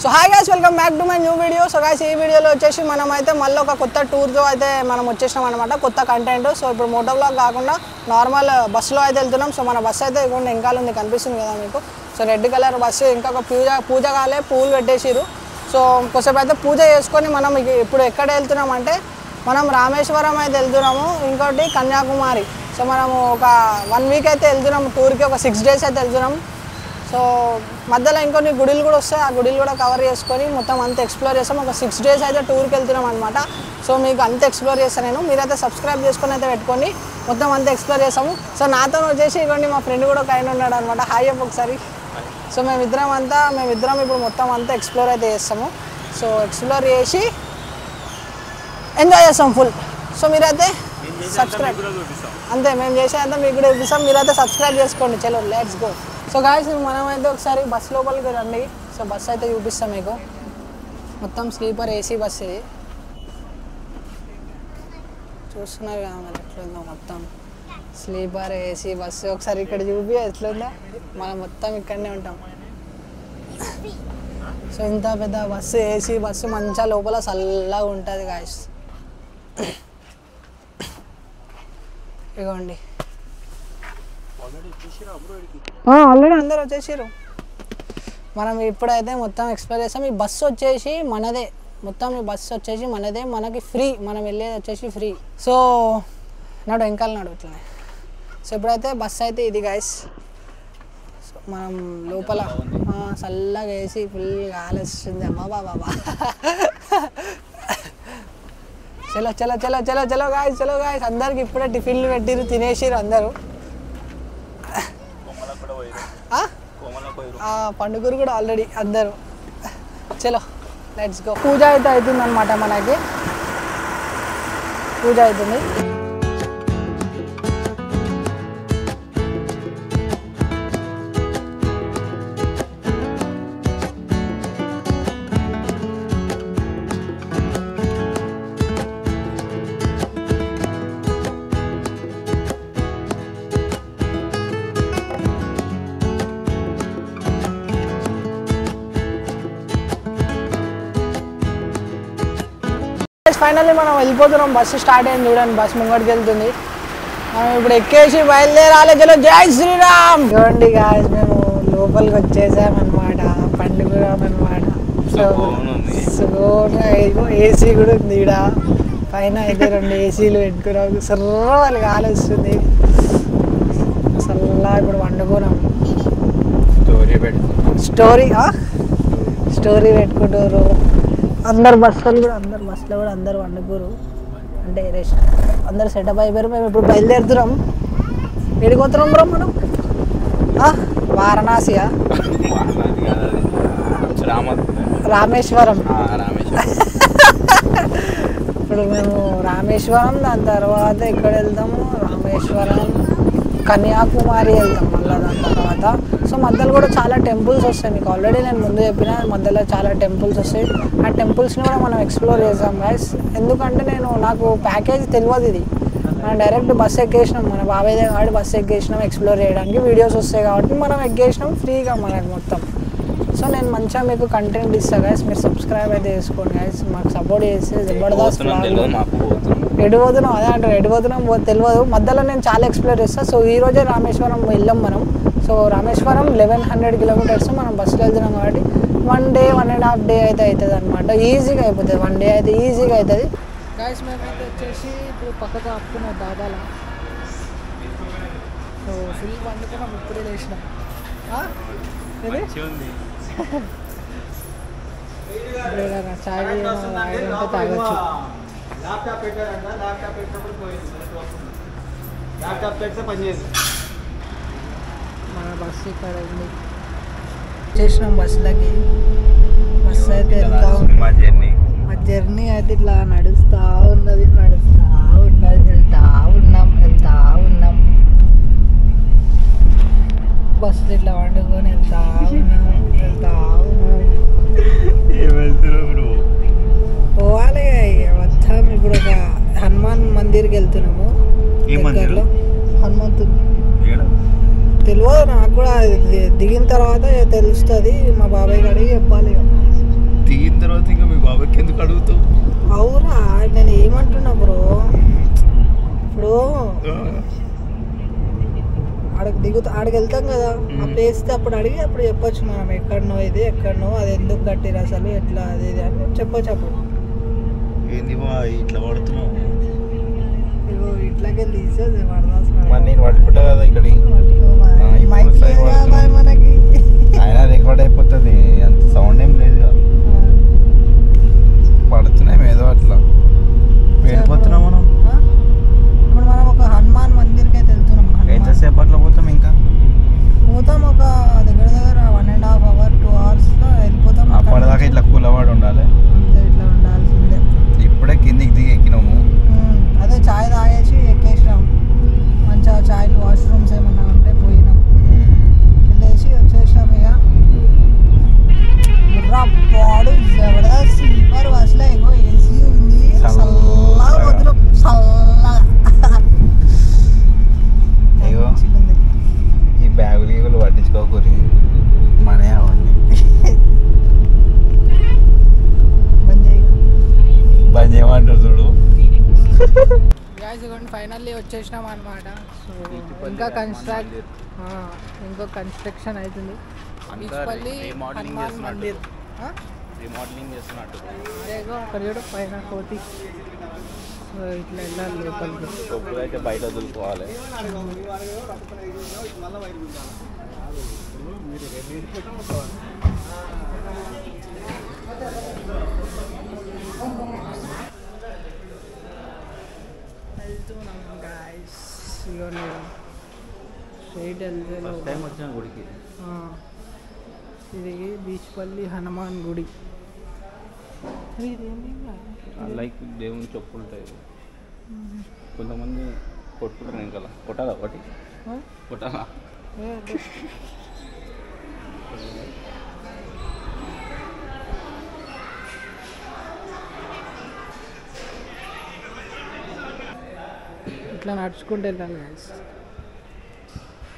So hi guys, welcome back to my new video. So guys, ఈ వీడియోలో వచ్చేసి మనం అయితే మళ్ళీ ఒక కొత్త టూర్తో అయితే మనం వచ్చేసినాం అనమాట, కొత్త కంటెంట్. సో ఇప్పుడు మోటో బ్లాగ్ కాకుండా నార్మల్ బస్సులో అయితే వెళ్తున్నాం. సో మన బస్సు అయితే ఇక్కడ వెనకాల ఉంది, కనిపిస్తుంది కదా మీకు. సో రెడ్ కలర్ బస్సు, ఇంకా ఒక పూజ కాలే పూలు పెట్టేసిరు. సో కొద్దిసేపు అయితే పూజ చేసుకొని మనం ఇప్పుడు ఎక్కడ వెళ్తున్నాం అంటే మనం రామేశ్వరం అయితే వెళ్తున్నాము, ఇంకోటి కన్యాకుమారి. సో మనము ఒక 1 వీక్ అయితే వెళ్తున్నాము టూర్కి, ఒక 6 డేస్ అయితే వెళ్తున్నాము. సో మధ్యలో ఇంకొన్ని గుడిలు కూడా వస్తాయి, ఆ గుడిలు కూడా కవర్ చేసుకొని మొత్తం అంతా ఎక్స్ప్లోర్ చేస్తాం. ఒక 6 డేస్ అయితే టూర్కి వెళ్తున్నాం అనమాట. సో మీకు అంతా ఎక్స్ప్లోర్ చేస్తాను మీరైతే సబ్స్క్రైబ్ చేసుకొని అయితే పెట్టుకొని మొత్తం అంతా ఎక్స్ప్లోర్ చేస్తాము. సో నాతో వచ్చేసి ఇవ్వండి, మా ఫ్రెండ్ కూడా ఒక ఆయన ఉన్నాడు అనమాట. హాయ్ చెప్పు ఒకసారి. సో మేమిద్దరం ఇప్పుడు మొత్తం అంతా ఎక్స్ప్లోర్ అయితే చేస్తాము. సో ఎక్స్ప్లోర్ చేసి ఎంజాయ్ చేస్తాం ఫుల్. సో మీరైతే సబ్స్క్రైబ్, అంతే మేము చేసేదంతా మీకు కూడా చూపిస్తాం. మీరైతే సబ్స్క్రైబ్ చేసుకోండి. చలో లెట్స్ గో. సో గాయస్, మనమైతే ఒకసారి బస్ లోపలికి రండి. సో బస్ అయితే చూపిస్తాం మీకు. మొత్తం స్లీపర్ ఏసీ బస్ ఇది, చూస్తున్నారు కదా మరి ఎట్లుందో. మొత్తం స్లీపర్ ఏసీ బస్సు. ఒకసారి ఇక్కడ చూపి ఎట్లుందో. మనం మొత్తం ఇక్కడనే ఉంటాం. సో ఇంత పెద్ద బస్సు, ఏసీ బస్సు, మంచిగా లోపల చల్లగా ఉంటుంది గాయస్. ఇగోండి, ఆల్రెడీ అందరు వచ్చేసారు. మనం ఇప్పుడైతే మొత్తం ఎక్స్ప్లోర్ చేస్తాం. ఈ బస్సు వచ్చేసి మనదే, మొత్తం ఈ బస్సు వచ్చేసి మనదే, మనకి ఫ్రీ. మనం వెళ్ళేది వచ్చేసి ఫ్రీ. సో వెనకాల ఇట్లనే. సో ఇప్పుడైతే బస్సు అయితే ఇది గాయస్. సో మనం లోపల చల్లగా వేసి ఫుల్ గాలి వస్తుంది. అమ్మా బాబా. చలో చలో చలో చలో చలో గాయస్, చలో గాయస్. అందరికి ఇప్పుడే టిఫిన్లు పెట్టిరు, తినేసిరు అందరూ. పండుగరు కూడా ఆల్రెడీ అందరూ. చలో లెట్స్ గో. పూజ అయితే అవుతుంది అనమాట, మనకి పూజ అవుతుంది. ఫైనల్లీ మనం వెళ్ళిపోతున్నాం. బస్సు స్టార్ట్ అయింది చూడండి, బస్సు ముంగడికి వెళ్తుంది. మనం ఇప్పుడు ఎక్కేసి బయలుదేరాలి. చలో జై శ్రీరామ్. చూడండి గాయస్, మేము లోపలికి వచ్చేసామన్నమాట, పండుగరామ్ అనమాట. సో ఏసీ కూడా ఉంది ఇక్కడ పైన. అయితే 2 ఏసీలు పెట్టుకున్నాం. సర్రలు గాలి వస్తుంది, చల్లగా. ఇప్పుడు వండుకున్నాం. స్టోరీ పెట్టుకుంటారు అందరు బస్సులో కూడా. అందరు వండుకోరు, అంటే రెస్ట్. అందరు సెటప్ అయిపోయారు. మేము ఇప్పుడు బయలుదేరుతున్నాం. ఎడిపోతున్నాం బ్రో మనం? వారణాసియా, రామేశ్వరం. ఇప్పుడు మేము రామేశ్వరం, దాని తర్వాత ఇక్కడ వెళ్తాము. రామేశ్వరం, కన్యాకుమారి వెళ్తాం మళ్ళీ దాని తర్వాత. సో మధ్యలో కూడా చాలా టెంపుల్స్ వస్తాయి. మీకు ఆల్రెడీ నేను ముందు చెప్పిన, మధ్యలో చాలా టెంపుల్స్ వస్తాయి. ఆ టెంపుల్స్ని కూడా మనం ఎక్స్ప్లోర్ చేద్దాం గైస్. ఎందుకంటే నాకు ప్యాకేజ్ తెలియదు ఇది. మనం డైరెక్ట్ బస్సు ఎక్కేసినాం, మన బాబాయ్ కాబట్టి బస్సు ఎక్కేసినాం. ఎక్స్ప్లోర్ చేయడానికి వీడియోస్ వస్తాయి కాబట్టి మనం ఎక్కేసినాం ఫ్రీగా మనకు మొత్తం. సో నేను మంచిగా మీకు కంటెంట్ ఇస్తాను గైస్. మీరు సబ్స్క్రైబ్ అయితే చేసుకోండి గైస్, మాకు సపోర్ట్ చేస్తే. జబర్దస్త్ ఎడిపోతున్నాం, అదే అంటారు, ఎడిపోతున్నాం తెలియదు. మధ్యలో నేను చాలా ఎక్స్ప్లోర్ చేస్తాను. సో ఈరోజే రామేశ్వరం వెళ్ళాం మనం. సో రామేశ్వరం 1100 కిలోమీటర్స్ మనం బస్సులో వెళ్తున్నాం కాబట్టి 1 డే 1.5 డే అయితే అవుతుంది అనమాట. ఈజీగా అయిపోతుంది, 1 డే అయితే ఈజీగా అవుతుంది గైస్. మేమైతే వచ్చేసి ఇప్పుడు పక్కకు ఆపుకున్నాం దాదాలా. సో ఫుల్ వండుకున్నాం, ఇప్పుడే లేచినాం. చాయ్ తాగొచ్చు. మన బస్సు ఇక్కడ ఉంది. చేసినాం బస్సులకి. బస్సు అయితే వెళ్తా ఉంది. మా జర్నీ అయితే ఇట్లా నడుస్తూ ఉన్నది. వెళ్తా ఉన్నాం. బస్సు ఇట్లా వండుకొని వెళ్తా ఉన్నాం. పోవాలి మొత్తం. ఇప్పుడు ఒక హనుమాన్ మందిర్కి వెళ్తున్నాము. దగ్గరలో హనుమంతుడు తెలియదు నాకు కూడా, దిగిన తర్వాత తెలుస్తుంది. మా బాబాయ్ గారికి చెప్పాలి. దిగిన తర్వాత ఇంకా మీ బాబాకి ఎందుకు అడుగుతావు? అవునా, నేను ఏమంటున్నా బ్రో, ఇప్పుడు ఆడికి వెళ్తాం కదా, ఆ ప్లేస్ అప్పుడు అడిగి అప్పుడు చెప్పొచ్చు మనం ఎక్కడనో ఇది ఎక్కడనో అది ఎందుకు కట్టిరు అసలు ఎట్లా అది ఇది అని చెప్పొచ్చు. అప్పుడు ఏంది బా ఇట్లా పడుతున్నావు? ఇగో ఇట్లాగే తీసేది పడదాల్సిన నేను పట్టుకుంటా కదా ఇక్కడ మనకి ఆయన రికార్డ్ అయిపోతుంది, అంత సౌండ్ ఏం లేదు కదా. పడుతున్నాం ఏదో అట్లా వెళ్ళిపోతున్నాం మనం. ఇప్పుడు మనం ఒక హనుమాన్ మందిర్కి అయితే వెళ్తున్నాం. ఎంతసేపు అట్లా పోతాం? ఇంకా పోతాం ఒక దగ్గర 1.5 hours 2 hours వెళ్ళిపోతాం. అప్పటిదాకా ఇట్లా కూలవాడు ఉండాలి, అంతే ఇట్లా ఉండాల్సిందే. ఇప్పుడే కిందికి దిగి ఎక్కినాము. అదే చాయ్ తాగేసి ఎక్కేసినాం. మంచిగా చాయ్లు వాష్రూమ్స్ ఏమన్నా ఉంటే పోయినాం, వెళ్ళేసి వచ్చేసినాం. ఇక పాడు జబర్దస్త్ స్లీపర్ బస్లో ఏమో ఏసీ ఉంది, చల్లగా వదిలో చల్లగా. అయ్యో ఈ బ్యాగులు గీగులు పట్టించుకోకూరి మనే అవన్నీ బంద్ చేయమంటారు చూడు. ఫైనల్లీ వచ్చేసినాం అనమాట. సో ఇంకా కన్స్ట్రక్షన్ అవుతుంది. హనుమాన్ మందిర్ రీమోడలింగ్ చేస్తున్నట్టు అక్కడ చూడు పైన కోటి. సో ఇట్లా వెళ్ళాలి లోపలికి. కొబ్బరి అయితే బయట వదులుకోవాలి. వెళ్తున్నాం గాయస్. ఇగో నేను స్ట్రైట్ వెళ్తే టైం వచ్చిన గుడికి. ఇది బీచ్పల్లి హనుమాన్ గుడి. లైక్ దేవుని చెప్పులు ఉంటాయి, కొంతమంది కొట్టుకుంటారు. ఇంకా కొట్టాలా ఒకటి కొట్టాలా? ఇట్లా నడుచుకుంటూ వెళ్ళాలి గాయస్,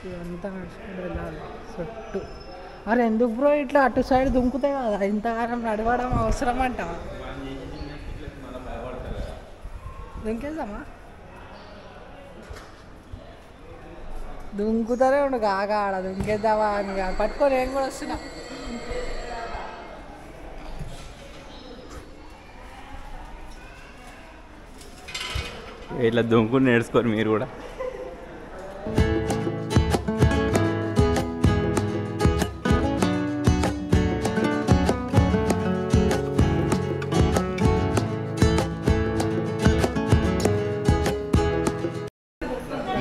ఇదంతా నడుచుకుంటూ వెళ్ళాలి చుట్టూ. అరే ఎందుకు బ్రో ఇట్లా అటు సైడ్ దుంకుతాయి కదా, ఇంతకాలం నడవడం అవసరం అంట. దుంకేద్దామా? దుంకుతారే ఉండు కాగా ఆడ దుంకేద్దామా అని పట్టుకొని నేను కూడా వస్తున్నా. ఇట్లా దుంకుని నేర్చుకోరు మీరు కూడా.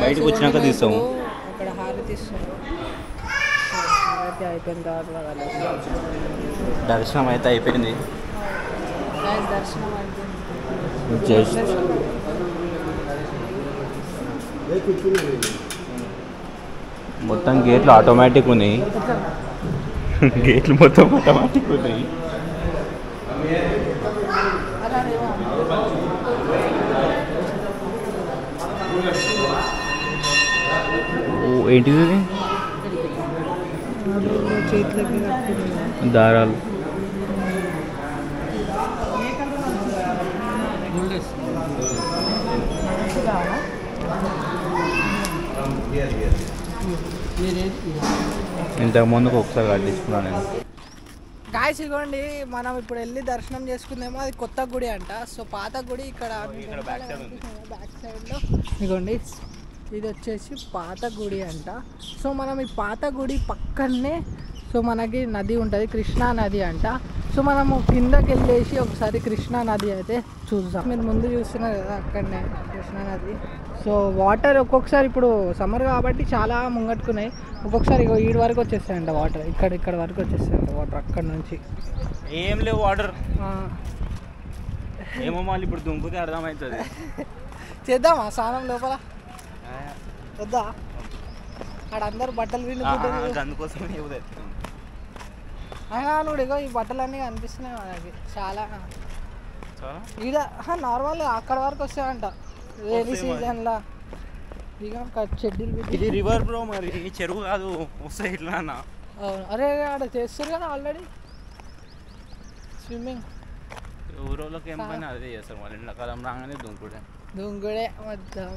బయటకు వచ్చినాక తీస్తాము. అక్కడ హారతి ఇస్తాము. హారతి అయిపోయిన తర్వాత దర్శనం అయితే అయిపోయింది. దర్శనం అయిపోయింది. మొత్తం గేట్లు ఆటోమేటిక్ ఉన్నాయి. గేట్లు మొత్తం ఆటోమేటిక్ ఉన్నాయి. ఏంటిది దారాలు? ఇంతకు ముందుకు ఒకసారి కట్టించుకున్నాను నేను. గాయస్ ఇదిగోండి, మనం ఇప్పుడు వెళ్ళి దర్శనం చేసుకుందేమో అది కొత్త గుడి అంట. సో పాత గుడి ఇక్కడ బ్యాక్ సైడ్లో ఇదిగోండి, ఇది వచ్చేసి పాత గుడి అంట. సో మనం ఈ పాత గుడి పక్కనే సో మనకి నది ఉంటుంది, కృష్ణా నది అంట. సో మనము కిందకి వెళ్ళేసి ఒకసారి కృష్ణా నది అయితే చూద్దాం. మీరు ముందు చూస్తున్నారు కదా అక్కడనే కృష్ణా నది. సో వాటర్ ఒక్కొక్కసారి ఇప్పుడు సమ్మర్ కాబట్టి చాలా ముంగట్టుకున్నాయి, ఒక్కొక్కసారి ఈడు వరకు వచ్చేస్తాయంట వాటర్. ఇక్కడ వరకు వచ్చేస్తాయంట వాటర్ అక్కడ నుంచి. ఏం లేవు వాటర్ ఏమో మళ్ళీ ఇప్పుడు దుంకుతే అర్థమవుతుంది. చేద్దామా స్నానం లోపల? వద్దా? అక్కడ అందరు బట్టలు విండుకుంటారు, అందుకోసం అయినా నువ్వు ఇగో ఈ బట్టలన్నీ కనిపిస్తున్నాయి మనకి చాలా. ఈడ నార్మల్గా అక్కడ వరకు వస్తాయంట రైనీ సీజన్లో. ఇక చెడ్డీలు ఇది రివర్ బ్రో, మరి చెరువు కాదు, వస్తాయి ఇట్లా. అవును, అరే ఆడ చేస్తారు కదా ఆల్రెడీ. స్విమ్మింగ్ ఊరోళ్ళకి ఏం పని అదే చేస్తారు వాళ్ళు ఎండాకాలం రాగానే దుంకుడే మొత్తం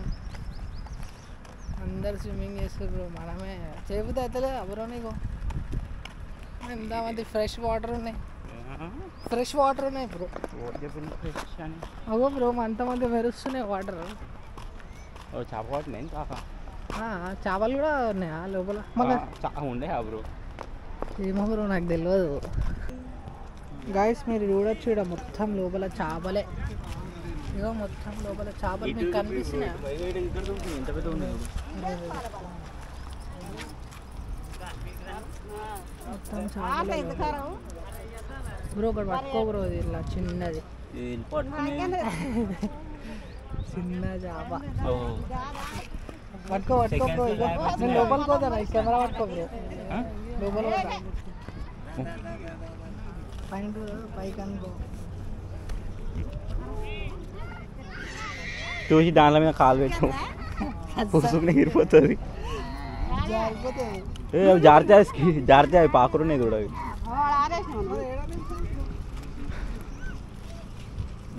అందరు స్విమ్మింగ్ చేస్తారు బ్రో మనమే చేయబుద్ది అవుతలే బ్రో నీకు ఎంతమంది ఫ్రెష్ వాటర్ ఉన్నాయి బ్రో అగో బ్రో అంతమంది మెరుస్తున్నాయి వాటర్ చేప పట్టినాయి కాక చేపలు కూడా ఉన్నాయా లోపల మళ్ళీ ఉండే బ్రో ఏమో బ్రో నాకు తెలియదు గాయస్ మీరు చూడొచ్చు ఇక్కడ మొత్తం లోపల చేపలే ఇగో మొత్తం లోపల చేపలు మీకు కనిపిస్తున్నాయా మొత్తం చేపలు బ్రో ఒకటి పట్టుకో బ్రో ఇది ఇలా చిన్నది చిన్న చేప పట్టుకో బ్రో ఇగో నేను లోపలికి పోతాను ఈ కెమెరా పట్టుకో బ్రో లోపల పైకి అనుకో చూసి దానిలో మీద కాలు పెట్టాం పుసుకుని ఎగిరిపోతుంది జారితే అవి పాకురున్నాయి చూడ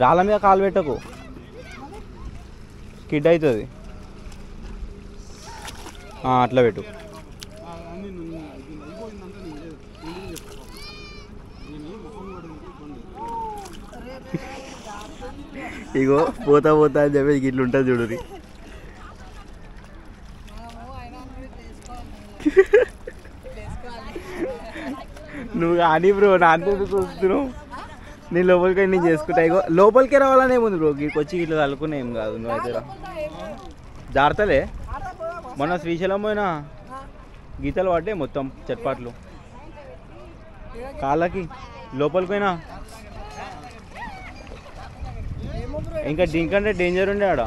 రాళ్ళ మీద కాలు పెట్టకు స్కిడ్ అవుతుంది అట్లా పెట్టు ఇగో పోతా అని చెప్పి ఇట్లా ఉంటుంది చూడు నువ్వు కానీ బ్రో నాతో చూస్తున్నావు నేను లోపలికి నేను చేసుకుంటా ఇగో లోపలికే రావాలని ఏముంది బ్రో ఇక్కడికి వచ్చి ఇట్లా కలుకునే ఏం కాదు నువ్వైతే జాగ్రత్తలే మొన్న శ్రీశైలం పోయినా గీతలు పడ్డాయి మొత్తం చట్పాట్లు కాళ్ళకి లోపలికి పోయినా ఇంకా దీనికంటే డేంజర్ ఉండే ఆడ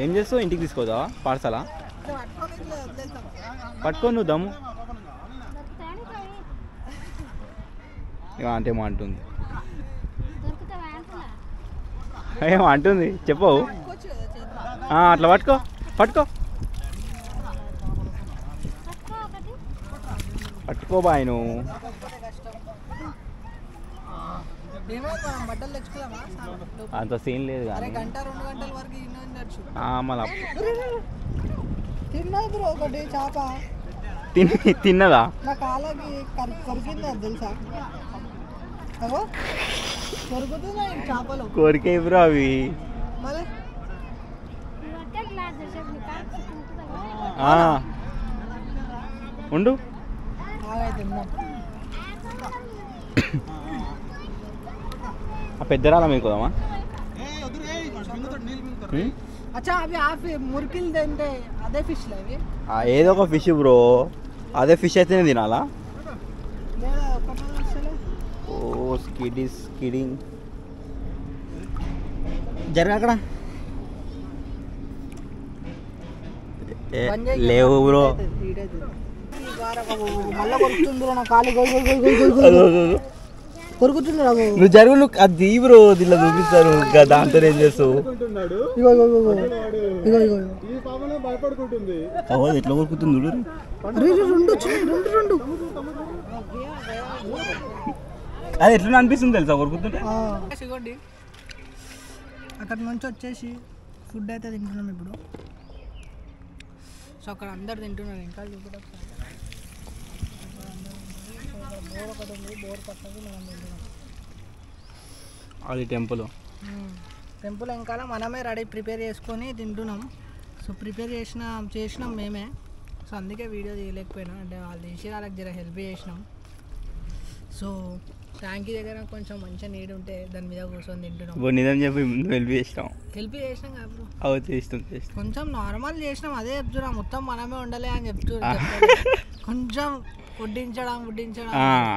ఏం చేస్తావు ఇంటికి తీసుకోదా పార్సలా పట్టుకో నువ్వు దమ్ము అంటేమో అంటుంది ఏమో అంటుంది చెప్పవు అట్లా పట్టుకో బాయ్ నువ్వు అంత సీన్ లేదు కానీ మళ్ళీ తిన్నదా కోరికే బ్రో అవి ఉండు పెద్ద రాలా మీకు పోదామా ఏదో ఒక ఫిష్ బ్రో అదే ఫిష్ అయితేనే తినాలా ఓ స్కిడింగ్ జరగ అక్కడ లేవు బ్రో నువ్వు జరుగు నువ్వు అది దీ బ్రో దీనిలో చూపిస్తారు దాంతో ఏం చేస్తావు ఎట్లా కొరుకుతుంది అది ఎట్లా అనిపిస్తుంది తెలుసా కొరుకుతుంటే అక్కడ నుంచి వచ్చేసి ఫుడ్ అయితే తింటున్నాం ఇప్పుడు సో అక్కడ అందరు తింటున్నారు ఇంకా చూపుతాం బోర్ ఒకటి ఉంది బోర్ పక్కకి మనం తింటున్నాం అది టెంపుల్ వెనకాల మనమే రెడీ ప్రిపేర్ చేసుకొని తింటున్నాం సో ప్రిపేర్ చేసినాం మేమే సో అందుకే వీడియో తీయలేకపోయినా అంటే వాళ్ళు చేసి వాళ్ళకి జర హెల్ప్ చేసినాం సో ట్యాంకీ దగ్గర కొంచెం మంచిగా నీడ్ ఉంటే దాని మీద కూర్చొని తింటున్నాం నిజం చెప్పి హెల్ప్ చేసినాం కాదు చేస్తాం కొంచెం నార్మల్ చేసినాం అదే చెప్తున్నా మొత్తం మనమే ఉండలే అని కొంచెం వడ్డించడం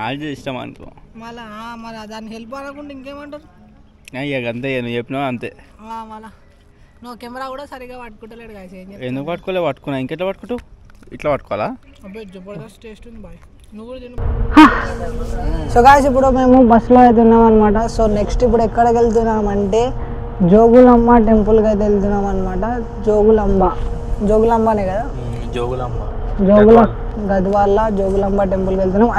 అది ఇష్టం అనుకో మళ్ళీ దాన్ని హెల్ప్ అనకుండా ఇంకేమంటారు అంతే నువ్వు చెప్పినావు అంతే మళ్ళీ నువ్వు కెమెరా కూడా సరిగా పట్టుకుంటలేడు కాదు ఎందుకు పట్టుకున్నా ఇంకెట్లా పట్టుకుంటావు ఇట్లా పట్టుకోవాలా అబ్బాయి జబర్దస్త్ టేస్ట్ ఉంది బాయ్ సో గాయ్స్ ఇప్పుడు మేము బస్సులో అయితే ఉన్నాం అనమాట సో నెక్స్ట్ ఇప్పుడు ఎక్కడికి వెళ్తున్నామంటే జోగులాంబ టెంపుల్కి అయితే వెళ్తున్నాం అనమాట జోగులాంబనే కదా గద్వాల జోగులాంబ టెంపుల్కి వెళ్తున్నాం.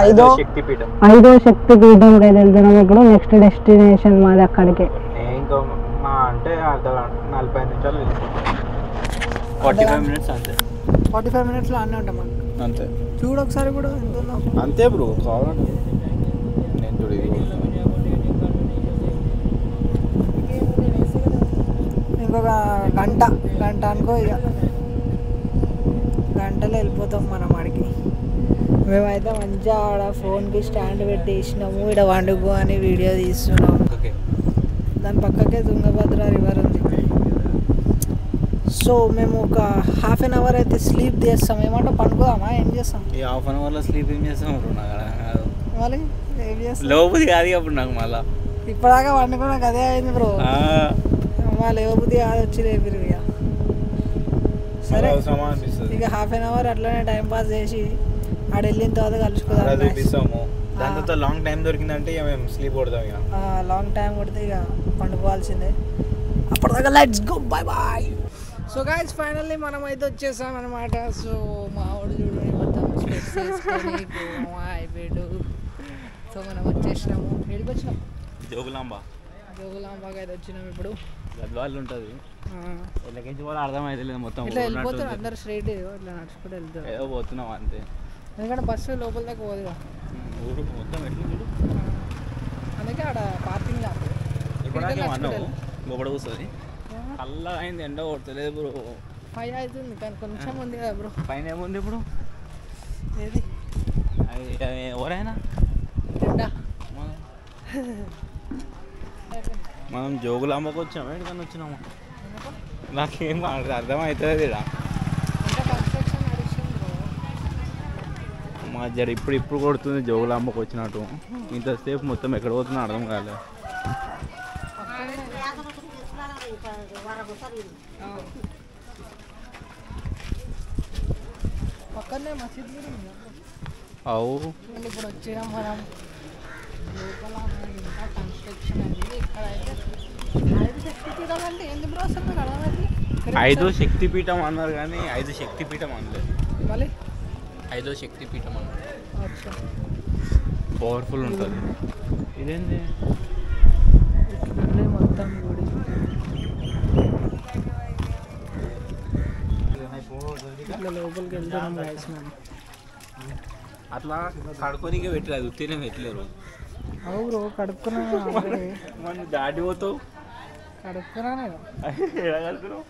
శక్తిపీఠం ఐదో శక్తి పీఠంకి అయితే వెళ్తున్నాం. ఇప్పుడు నెక్స్ట్ డెస్టినేషన్ మాది అక్కడికే. ఇంకా మా అంటే 40 నిమిషాలు 45 మినిట్స్ అంతే. 45 మినిట్స్లో అన్నీ ఉంటాం మనం అంతే. చూడు ఒకసారి కూడా ఎంత ఉందో. అంతే బ్రో కావాలంటే నేను చూడు ఇంకొక గంట అనుకో, ఇక గంటలో వెళ్ళిపోతాం మనం ఆడికి. మేమైతే మంచిగా ఆడ ఫోన్కి స్టాండ్ పెట్టేసినాము, ఇక్కడ వండుకో అని వీడియో తీస్తున్నాము. దాని పక్కకే తుంగభద్ర రివర్ ఉంది. సో మేము ఒక హాఫ్ అన్ అవర్ అయితే స్లీప్ చేస్తాం. ఏమంటే పండుకోదామా, ఏం చేస్తాం? ఈ హాఫ్ అన్ అవర్లో స్లీప్ ఏం చేస్తాం బ్రో? మళ్ళీ ఏం చేస్తాం? లోపలి కాదు అప్పుడు నాకు మళ్ళా ఇప్పటిదాకా వండుకున్నాక అదే అయింది బ్రో. మా లేవబుద్ధి కాదు వచ్చి రేపు ఇక. సరే ఇక హాఫ్ అన్ అవర్ అట్లనే టైం పాస్ చేసి ఆడ వెళ్ళిన తర్వాత కలుసుకుందాం. దాని తర్వాత లాంగ్ టైం దొరికిందంటే ఇక మేము స్లీప్ కొడతాం. ఇక లాంగ్ టైం కొడితే ఇక పండుకోవాల్సిందే. అప్పటిదాకా let's go, bye bye. So guys finally మనం అయితే వచ్చేసాం అనమాట. సో మా వాడు చూడండి మొత్తం స్పెట్స్ వేసుకొని అయిపోయాడు. సో మనం వచ్చేసినాము. ఏడికి వచ్చినాం? జోగులాంబకి అయితే వచ్చినాం. ఇప్పుడు గద్వాళ్ళు ఉంటుంది ఎల్లకించి కూడా అర్థమైతే లేదు. మొత్తం ఇట్లా వెళ్ళిపోతారు అందరు స్ట్రైట్, ఇట్లా నడుచుకుంటూ వెళ్తారు. ఏదో పోతున్నాం అంతే. ఎందుకంటే బస్సు లోపల దాకా పోదుగా, ఊరు మొత్తం ఎట్లా చూడు. అందుకే ఆడ పార్కింగ్ లోపల కూర్చొని అల్లా అయింది. ఎండ కొడతలేదు బ్రో. 5 అవుతుంది కానీ కొంచెం ఉంది కదా బ్రో. పైన ఏముంది ఇప్పుడు? ఏది ఎవరైనా మనం జోగులాంబకు వచ్చాము. ఎక్కడికన్నా వచ్చినాము నాకేం అర్థమవుతుంది ఇక్కడ. మా జర ఇప్పుడు కొడుతుంది జోగులాంబకు వచ్చినట్టు. ఇంతసేపు మొత్తం ఎక్కడ పోతుందో అర్థం కాలేదు. పక్కనే మసీద్ కూడా ఉంది. అవు ఇప్పుడు వచ్చాం మనం లోపల. ఇంకా కన్స్ట్రక్షన్ అయింది. ఇక్కడ అయితే 5 శక్తిపీఠాలు అంటే ఏంది బ్రో అసలు నాకు అర్థమైంది. 5వ శక్తిపీఠం అన్నారు కానీ 5 శక్తిపీఠం అనలేదు. మళ్ళీ 5వ శక్తిపీఠం అన్నారు. అచ్చా పవర్ఫుల్ ఉంటుంది. ఇదేంటి ఇట్లుండే మొత్తం గుడి. ఇట్లా లోపలికి వెళ్తున్నాం గైస్ మనం. అట్లా కడుకోనికే పెట్టలేదు, ఉత్తీనే పెట్టలేరు. అవు బ్రో కడుక్కున్నాను. మనం దాటిపోతావు. కడుక్కున్నా నేను. ఎలా కడుతున్నావు?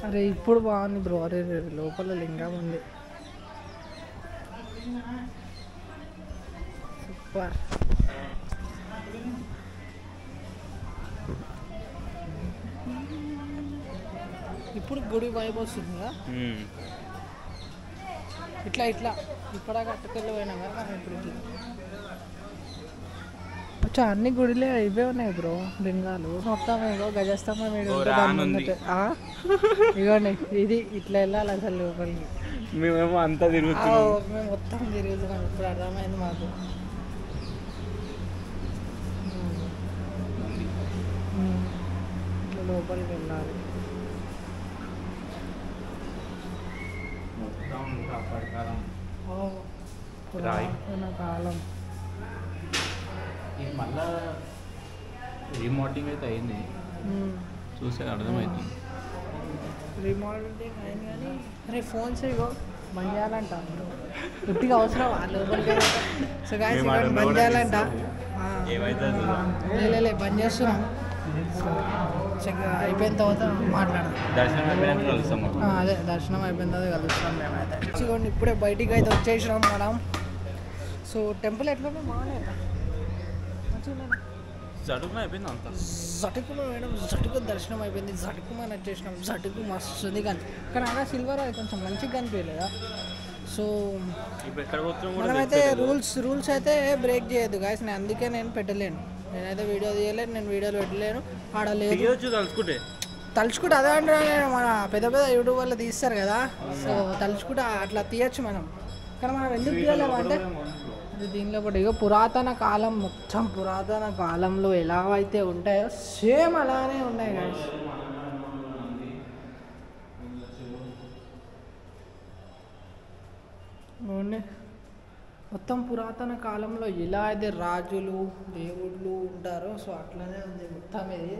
అరే ఇప్పుడు బాగుంది బ్రో. అరే లోపల లింగం ఉంది. సూపర్. ఇప్పుడు గుడి వైపు వస్తుంది కదా. ఇట్లా ఇప్పటిదాకా అట్టకెళ్ళి పోయినా కదా. ఇప్పుడు ఇట్లా వచ్చా అన్ని గుడిలే ఇవే ఉన్నాయి బ్రో. లింగాలు మొత్తం ఇగో గజస్తంభం ఇగోండి. ఇది ఇట్లా వెళ్ళాలి అసలు లోపలికి. మేమేమో అంతా తిరుగుతున్నాం. మేము మొత్తం తిరుగుతున్నాం. ఇప్పుడు అర్థమైంది మాకు. ఇట్లా లోపలికి వెళ్ళాలి. కాలం ఇది మళ్ళా రీమోడలింగ్ అయితే అయింది. చూసే అర్థమవుతుంది. రీమోడలింగ్ అయింది కానీ అరే ఫోన్స్ ఇగో బంద్ చేయాలంట. గుట్టిగా అవసరం లోపలికి. సో గాయ్స్ బంద్ చేయాలంట. లే బంద్ చేస్తున్నాం. అయిపోయిన తర్వాత మాట్లాడదాం. దర్శనం అయిపోయినాక కలుస్తాం. అదే దర్శనం అయిపోయిన తర్వాత కలుస్తాం మేమైతే. చూడండి ఇప్పుడే బయటికి అయితే వచ్చేసినాం మనం. సో టెంపుల్ ఎట్లుంటే బాగున్నాయి. అయిపోయింది అంత జటుకు మేడం. జటుకు దర్శనం అయిపోయింది. జటుకు మనం వచ్చేసినాం. జటుకు మస్తు ఉంది కానీ అలా సిల్వర్ అది కొంచెం మంచిగా కనిపించలేదా. సో మనమైతే రూల్స్ అయితే బ్రేక్ చేయొద్దు గాయస్. నేను అందుకే నేను పెట్టలేను. నేనైతే వీడియో తీయలేను. నేను వీడియోలు పెట్టలేను. ఆడలేదు తలుచుకుంటే అదే అంటే మన పెద్ద యూట్యూబ్ వాళ్ళు తీస్తారు కదా. సో తలుచుకుంటే అట్లా తీయచ్చు మనం. కానీ మనం ఎందుకు తీయలేము అంటే దీనిలో ఒకటి ఇక పురాతన కాలం, మొత్తం పురాతన కాలంలో ఎలా అయితే ఉంటాయో సేమ్ అలానే ఉన్నాయి గాయస్. మొత్తం పురాతన కాలంలో ఎలా అయితే రాజులు దేవుళ్ళు ఉంటారో సో అట్లనే ఉంది మొత్తం. ఇది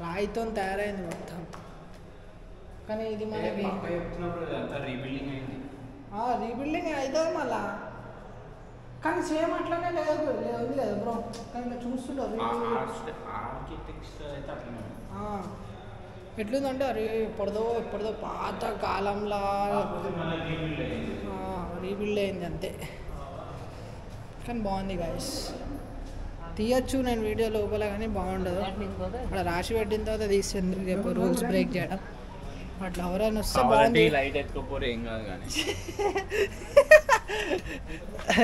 రాయితో తయారైంది మొత్తం. కానీ ఇది మనకి రీబిల్డింగ్ అవుతుంది మళ్ళా. కానీ సేమ్ అట్లనే లేదు ఉంది కదా బ్రో. కానీ ఇట్లా చూస్తుంటారు ఎట్లుందంటే అరే ఎప్పటిదో పాత కాలంలో రీబిల్డ్ అయింది అంతే. కానీ బాగుంది గాయస్. తీయచ్చు నేను వీడియో లోపల, కానీ బాగుండదు. అక్కడ రాసి పెట్టిన తర్వాత తీసేందుకు చెప్పు రూల్స్ బ్రేక్ చేయడం. అట్లా ఎవరైనా వస్తే బాగుంది.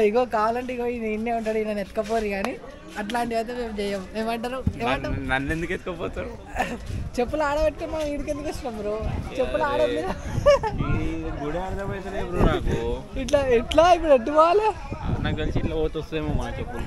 ఇగో కావాలంటే ఇగో ఈయనే ఉంటాడు, ఈయన ఎత్తుకపోరు. కానీ అట్లాంటివి అయితే మేము చేయం. ఏమంటారు నన్ను ఎందుకు ఎత్తుకపోతారు? చెప్పులు ఆడబెట్టుకుని మనం వీడికి ఎందుకు వస్తున్నాం బ్రో? చెప్పులు ఆడదు గుడి అర్థమైతే బ్రో నాకు. ఎట్లా ఇప్పుడు ఎట్టు పోవాలి? నాకు కలిసి ఇట్లా పోతొస్తుందేమో మా చెప్పులు.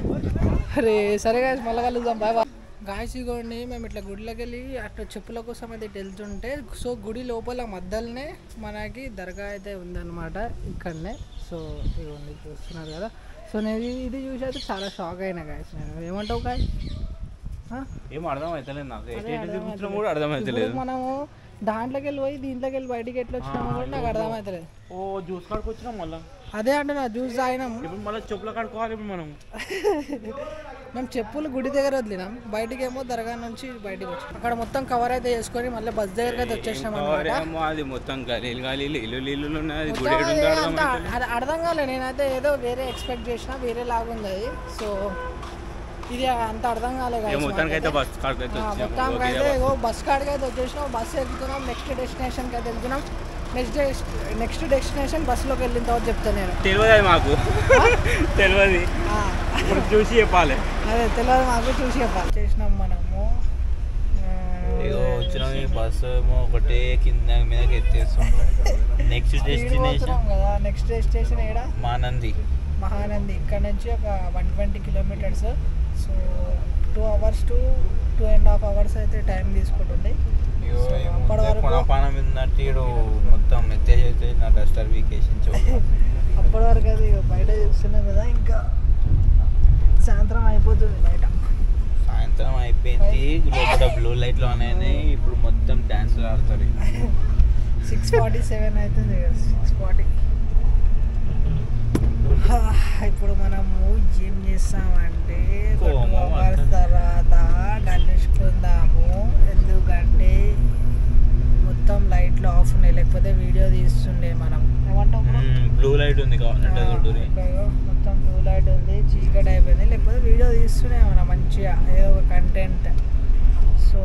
అరే సరే గాయస్, మళ్ళీ కలుద్దాం. Bye bye. గాయస్ ఇగోండి మేము ఇట్లా గుడిలోకి వెళ్ళి అట్లా చెప్పుల కోసం అయితే ఇటు వెళ్తుంటే సో గుడి లోపల మధ్యలోనే మనకి దర్గా అయితే ఉందన్నమాట ఇక్కడనే. సో ఇవ్వండి చూస్తున్నారు కదా. సో నేను ఇది చూసి అయితే చాలా షాక్ అయినా గాయస్. నేను ఏమంటావు గాయస్? ఏం అర్థం అవుతలేదు నాకు. కూడా అర్థమవుతలేదు. మనము దాంట్లోకి వెళ్ళి పోయి దీంట్లోకి వెళ్ళి బయటికి ఎట్లా వచ్చినామో కూడా నాకు అర్థమవుతలేదు. ఓ జ్యూస్ కాడికి వచ్చినాం మళ్ళీ. అదే అంటే నా జ్యూస్ తాగినాము. ఇప్పుడు మళ్ళీ చెప్పుల కాడుకోవాలి. ఇప్పుడు మనం మేము చెప్పులు గుడి దగ్గర వదిలినాం, బయటికి ఏమో దర్గా నుంచి బయటికి వచ్చాం. అక్కడ మొత్తం కవర్ అయితే చేసుకొని మళ్ళీ బస్ దగ్గరికి అయితే వచ్చేసినాం అన్నమాట. అది మొత్తం గాలీలు ఇల్లు అర్థం కాలే. నేనైతే ఏదో వేరే ఎక్స్పెక్ట్ చేసిన, వేరే లాగా ఉంది అది. సో ఇది అంత అర్థం కాలే కదా. మొత్తానికైతే బస్ కాడికి మొత్తానికైతే బస్ కాడికి అయితే వచ్చేసినాం. బస్సు ఎక్కుతున్నాం, నెక్స్ట్ డెస్టినేషన్కి అయితే వెళ్తున్నాం. నెక్స్ట్ డెస్టినేషన్ బస్సులోకి వెళ్ళిన తర్వాత చెప్తాను నేను. తెలియదు మాకు, తెలియదు. ఇప్పుడు చూసి చెప్పాలి. అదే తెలియదు మాకు, చూసి చెప్పాలి. చేసినాం మనము. వచ్చినాం. ఈ బస్సు ఏమో ఒకటే కింద మీదకి ఎత్తేస్తున్నాం. నెక్స్ట్ డెస్టినేషన్ కదా. నెక్స్ట్ డెస్టినేషన్ ఏడా? మహానంది. ఇక్కడ నుంచి ఒక 120 kilometres. So 2 hours to 2.5 hours అయితే టైం తీసుకుంటుంది. అప్పటి వరకు మొత్తం ఎత్తేసి నా డస్టర్ వీకేషన్ అప్పటి వరకు అది బయట చూస్తున్నాం కదా. ఇంకా సాయంత్రం అయిపోతుంది. బయట సాయంత్రం అయిపోయింది. లోపల బ్లూ లైట్లు అనేది ఇప్పుడు మొత్తం డాన్స్లు ఆడతారు. 6:47 అవుతుంది. 6:40. ఇప్పుడు మనము ఏం చేస్తామంటే 2 hours తర్వాత కలుసుకుందాము. ఎందుకంటే మొత్తం లైట్లు ఆఫ్ ఉన్నాయి, లేకపోతే వీడియో తీస్తుండే మనం. ఏమంటాం? బ్లూ లైట్ ఉంది కావాలంటే మొత్తం బ్లూ లైట్ ఉంది, చీకటి అయిపోయింది, లేకపోతే వీడియో తీస్తూనే మనం మంచిగా ఏదో ఒక కంటెంట్. సో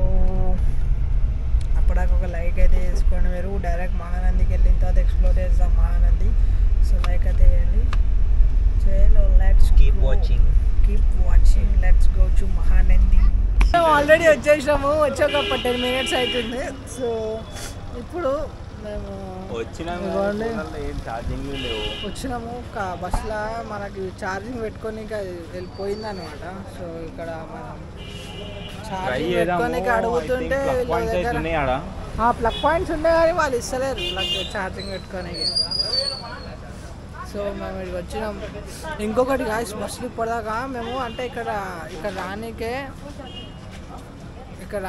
అప్పటిదాకా ఒక లైక్ అయితే వేసుకోండి. మీరు డైరెక్ట్ మహానందికి వెళ్ళిన తర్వాత ఎక్స్ప్లోర్ చేస్తాం మహానంది. సో లైక్ అయితే వేయండి. Let's keep watching. Let's go to Mahanandi. Already వచ్చేసాము. వచ్చి ఒక 10 minutes అవుతుంది. సో ఇప్పుడు మేము వచ్చినాము. బస్సులో మనకి ఛార్జింగ్ పెట్టుకొని వెళ్ళిపోయింది అనమాట. సో ఇక్కడ మనం ఛార్జింగ్ పెట్టుకొని అడుగుతుంటే ప్లగ్ పాయింట్స్ ఉన్నాయి కానీ వాళ్ళు ఇస్తలేరు ఛార్జింగ్ పెట్టుకొని. సో మేము ఇక్కడికి వచ్చినాం. ఇంకొకటి గాయస్, బస్సులు ఇప్పటిదాకా మేము అంటే ఇక్కడ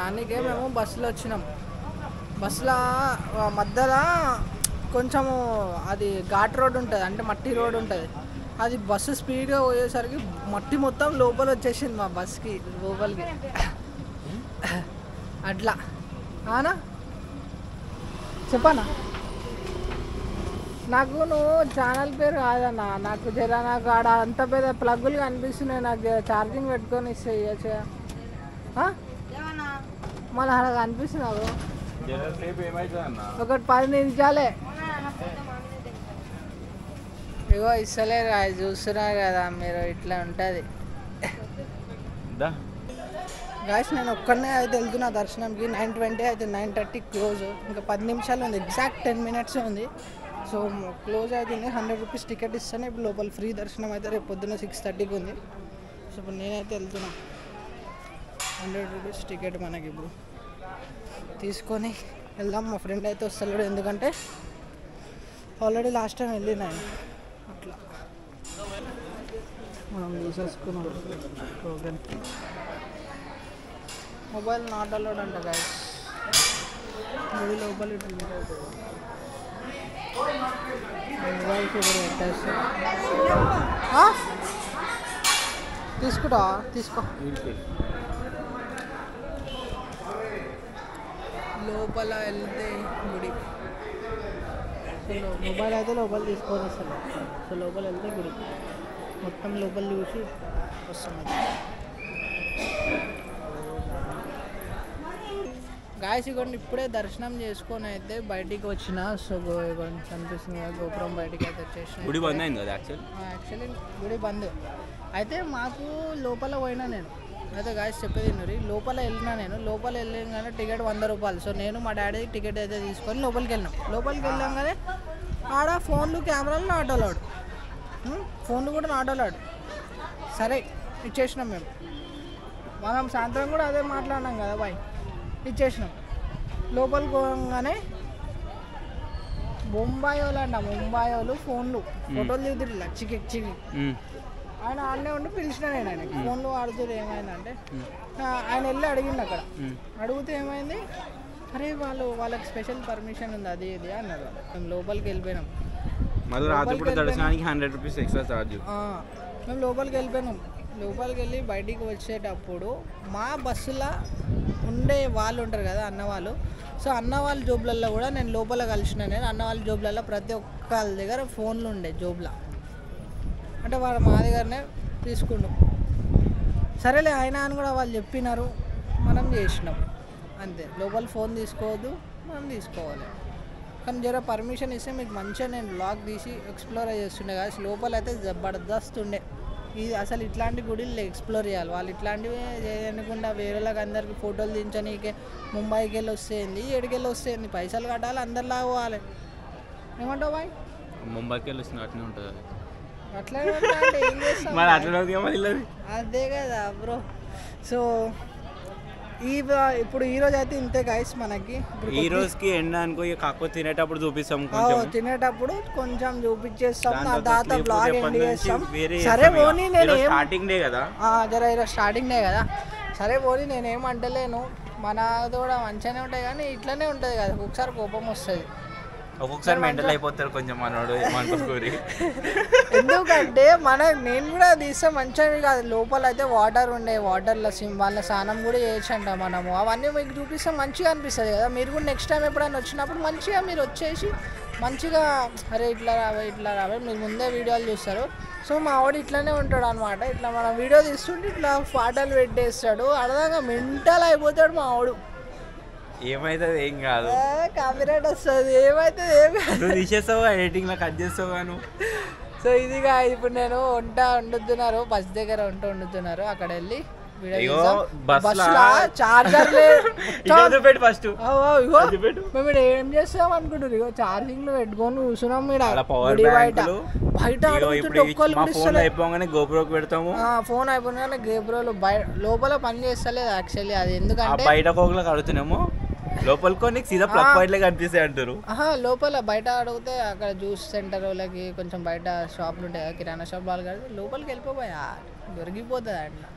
రానికే మేము బస్సులో వచ్చినాం. బస్సులో మధ్యలో కొంచెము అది ఘాట్ రోడ్ ఉంటుంది, అంటే మట్టి రోడ్ ఉంటుంది. అది బస్సు స్పీడ్గా పోయేసరికి మట్టి మొత్తం లోపల వచ్చేసింది మా బస్కి లోపలికి. అట్లా ఆనా చెప్పనా? నాకు నువ్వు ఛానల్ పేరు కాదన్నా, నాకు నాకు ఆడ అంత పెద్ద ప్లగ్గులు కనిపిస్తున్నాయి. నాకు ఛార్జింగ్ పెట్టుకొని ఇస్తే మళ్ళీ అలా కనిపిస్తున్నావు. ఒకటి 10 నిమిషాలే. ఇగో ఇస్తలేరు, అది చూస్తున్నారు కదా మీరు. ఇట్లా ఉంటుంది గాయస్. నేను ఒక్కడనే అయితే వెళ్తున్నా దర్శనంకి. 9:20 అయితే 9:30 క్లోజ్. ఇంకా 10 నిమిషాలు ఉంది, ఎగ్జాక్ట్ 10 minutes ఉంది. సో క్లోజ్ అవుతుంది. 100 రూపీస్ టికెట్ ఇస్తాను. ఇప్పుడు లోపల ఫ్రీ దర్శనం అయితే రేపు పొద్దున్న 6:30కి ఉంది. సో ఇప్పుడు నేనైతే వెళ్తున్నా. 100 రూపీస్ టికెట్ మనకి ఇప్పుడు తీసుకొని వెళ్దాం. మా ఫ్రెండ్ అయితే వస్తలేడు, ఎందుకంటే ఆల్రెడీ లాస్ట్ టైం వెళ్ళినా అట్లా. మనం తీసేసుకున్నాం టోకెన్. మొబైల్ నాట్ అలౌడ్ అంట గైస్. గుడి లోపల మొబైల్ కూడా పెట్టేస్తా. తీసుకుంటా తీసుకో. లోపల వెళ్తే గుడి. మొబైల్ అయితే లోపల తీసుకొని వస్తాను. సో లోపల వెళ్తే గుడి మొత్తం లోపల చూసి వస్తున్నాం. గాయస్ ఇవ్వండి ఇప్పుడే దర్శనం చేసుకొని అయితే బయటికి వచ్చిన. సో ఇవ్వండి కనిపిస్తుంది కదా గోపురం బయటికి అయితే వచ్చేసిన. గుడి బంద్ అయింది కదా యాక్చువల్లీ గుడి బంద్ అయితే మాకు లోపల పోయినా నేను అయితే గాయస్ చెప్పేది మరి లోపల వెళ్ళినా నేను లోపల వెళ్ళగానే టికెట్ 100 రూపాయలు. సో నేను మా డాడీ టికెట్ అయితే తీసుకొని లోపలికి వెళ్ళినాం. లోపలికి వెళ్ళాగానే ఆడ ఫోన్లు కెమెరాలు నాట్ అలౌడ్, ఫోన్లు కూడా నాట్ అలౌడ్. సరే ఇచ్చేసినాం మేము. మనం సాయంత్రం కూడా అదే మాట్లాడినాం కదా బాయ్, ఇచ్చేసినాం. లోపలికి పోగానే ముంబై వాళ్ళు అంట, ముంబై వాళ్ళు ఫోన్లు ఫోటోలు దిగుతున్నారు చికి చికి. ఆయన ఆడనే ఉండి పిలిచిన నేను ఆయనకి ఫోన్లు వాడుతూ ఏమైందంటే ఆయన వెళ్ళి అడిగిండు. అక్కడ అడిగితే ఏమైంది, అరే వాళ్ళకి స్పెషల్ పర్మిషన్ ఉంది అది ఇది అన్నారు. మేము లోపలికి వెళ్ళిపోయినాం. దర్శనానికి 100 రూపీస్ ఎక్స్ట్రా చార్జ్. మేము లోపలికి వెళ్ళిపోయినాం. లోపలికి వెళ్ళి బయటికి వచ్చేటప్పుడు మా బస్సులో ఉండే వాళ్ళు ఉంటారు కదా అన్నవాళ్ళు. సో అన్నవాళ్ళ జోబులలో కూడా నేను లోపల కలిసిన. నేను అన్నవాళ్ళ జోబులలో ప్రతి ఒక్కళ్ళ దగ్గర ఫోన్లు ఉండే జోబులో. అంటే వాళ్ళు మా దగ్గరనే తీసుకుండు. సరేలే ఆయన అని కూడా వాళ్ళు చెప్పినారు, మనం చేసినాం అంతే. లోపల ఫోన్ తీసుకోవద్దు, మనం తీసుకోవాలి. కానీ జర పర్మిషన్ ఇస్తే మీకు మంచిగా నేను బ్లాగ్ తీసి ఎక్స్ప్లోర్ చేస్తుండే కదా. లోపల అయితే జబర్దస్త్ ఉండే. ఇది అసలు ఇట్లాంటి గుడిలు ఎక్స్ప్లోర్ చేయాలి. వాళ్ళు ఇట్లాంటివి చేయకుండా వేరేలాగా అందరికి ఫోటోలు దించనీకే ముంబైకి వెళ్ళి వస్తేంది, ఏడికెళ్ళి వస్తేంది, పైసలు కట్టాలి, అందరిలాగా పోవాలి. ఏమంటావు బాయ్? ముంబైకి వెళ్ళి వచ్చిన అట్నే ఉంటుంది. అట్లా ఏం చేస్తాం అదే కదా బ్రో. సో ఇప్పుడు ఈ రోజు అయితే ఇంతే గైస్. మనకి ఈ రోజుకి ఎండ అనుకో, కాకపోతే తినేటప్పుడు చూపిస్తాం, తినేటప్పుడు కొంచెం చూపించేస్తాం. నా తర్వాత బ్లాగ్ ఎండ్ చేస్తాం. సరే పోనీ నేను స్టార్టింగ్ డే కదా, జర ఈరోజు స్టార్టింగ్ డే కదా. సరే పోనీ నేనేమంటలేను, మనది కూడా మంచిగానే ఉంటాయి కానీ ఇట్లనే ఉంటుంది కదా, ఒకసారి కోపం వస్తుంది, ఒక్కొక్కసారి మెంటల్ అయిపోతారు కొంచెం మనోడు. ఎందుకంటే నేను కూడా తీస్తే మంచిగా కాదు. లోపల అయితే వాటర్ ఉండే, వాటర్లో వాళ్ళ స్నానం కూడా చేయొచ్చంట మనము. అవన్నీ మీకు చూపిస్తే మంచిగా అనిపిస్తుంది కదా. మీరు కూడా నెక్స్ట్ టైం ఎప్పుడైనా వచ్చినప్పుడు మంచిగా మీరు వచ్చేసి మంచిగా అరే ఇట్లా రావే మీరు ముందే వీడియోలు చూస్తారు. సో మా వాడు ఇట్లానే ఉంటాడు అనమాట. ఇట్లా మనం వీడియో తీస్తుంటే ఇట్లా పాటలు పెట్టేస్తాడు, అర్థంగా మెంటల్ అయిపోతాడు మా వాడు. ఏమైతుంది ఏం కాదు, కాపీరైట్ వస్తుంది. ఏమైతుంది ఏం కాదు, తీసేస్తావు ఎడిటింగ్ లో కట్ చేస్తావు. సో ఇదిగా ఇప్పుడు నేను వండుతున్నారు, బస్ దగ్గర వండుతున్నారు. అక్కడ వెళ్ళి చార్జర్ ఫస్ట్ మేము ఏం చేస్తాం అనుకుంటారు. ఇగో ఛార్జింగ్ లో పెట్టుకొని కూర్చున్నాం బయట గోప్రోకి పెడతాము. ఫోన్ అయిపోయినా గోప్రోలు లోపల పని చేస్తలేదు యాక్చువల్లీ. అది ఎందుకంటే బయట కోగలకు అడుగుతున్నాము, లోపలికో నీకు సీదా ప్లగ్ పాయింట్లే కనిపిస్తాయి అంటారు. లోపల బయట అడిగితే అక్కడ జ్యూస్ సెంటర్ వాళ్ళకి కొంచెం బయట షాపులు ఉంటాయి కదా, కిరాణా షాప్ వాళ్ళు కానీ లోపలికి వెళ్ళిపోయా దొరికిపోతుంది అట్లా.